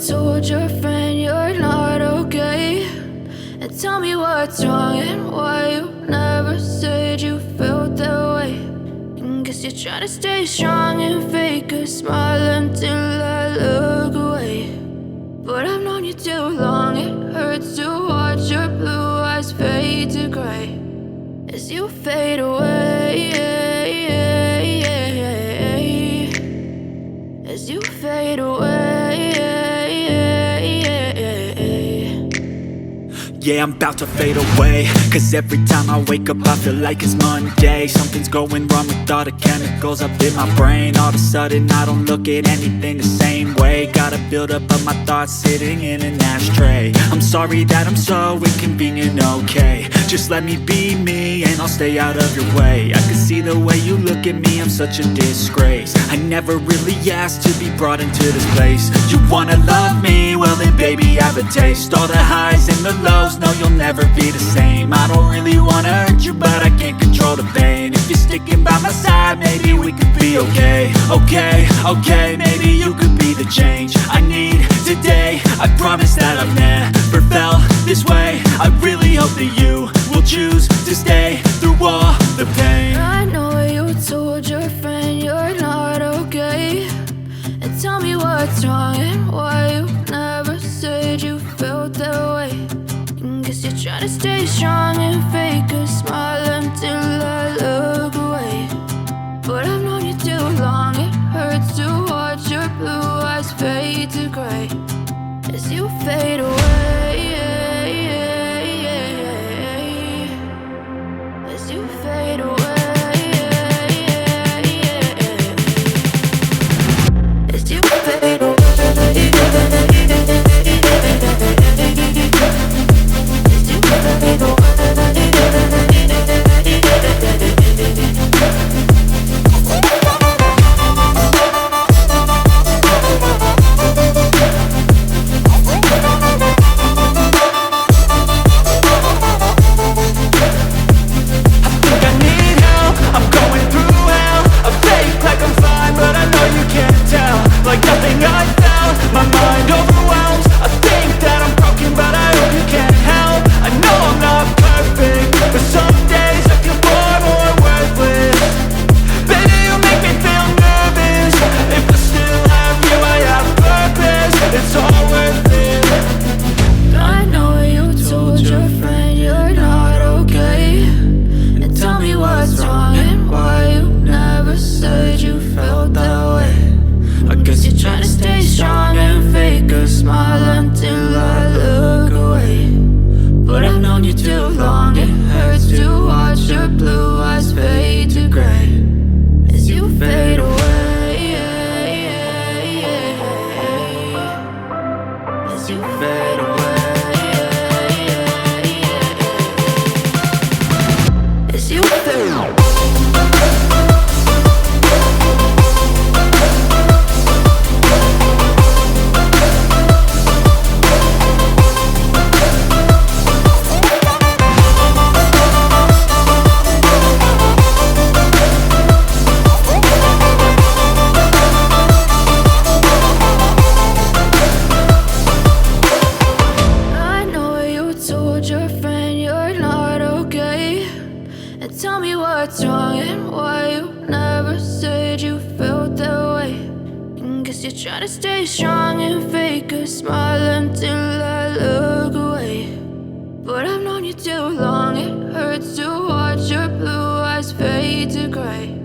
told your friend you're not okay, and tell me what's wrong and why you never said you felt that way. And guess you're trying to stay strong and fake a smile until I look away. But I've known you too long, it hurts to watch your blue eyes fade to gray as you fade away, as you fade away. Yeah, I'm about to fade away, cause every time I wake up I feel like it's Monday. Something's going wrong with all the chemicals up in my brain. All of a sudden I don't look at anything the same way. Gotta build up of my thoughts sitting in an ashtray. I'm sorry that I'm so inconvenient, okay. Just let me be me and I'll stay out of your way. I can see the way you look at me, I'm such a disgrace. I never really asked to be brought into this place. You wanna love me? Well then baby have a taste. All the highs and the lows, no you'll never be the same. I don't really wanna hurt you but I can't control the pain. If you're sticking by my side maybe we could be okay. Okay, maybe you could be the change I need today. I promise that I've never felt this way. I really hope that you will choose to stay through all the pain. I know you told your friend you're not okay, and tell me what's wrong and why you never said you felt that way. And guess you're trying to stay strong and fake a smile until I look away. But I've known you too long, it hurts to watch your blue eyes fade to gray as you fade away, as you fade away, as you fade away. Like nothing I felt, my mind overwhelms. I think that I'm broken but I hope you can't help. I know I'm not perfect, but some days I feel far more worthless. Baby, you make me feel nervous. If I still have you, I have purpose. It's all worth it. I know you told your friend you're not okay, and tell me what's wrong and why you never said you felt that way. I guess you're trying to stay strong and fake a smile until I look away. But I've known you too long, it hurts to watch your blue eyes fade to gray as you fade away, as you fade away, as you fade away. Your friend you're not okay, and tell me what's wrong and why you never said you felt that way. And guess you're trying to stay strong and fake a smile until I look away. But I've known you too long, it hurts to watch your blue eyes fade to gray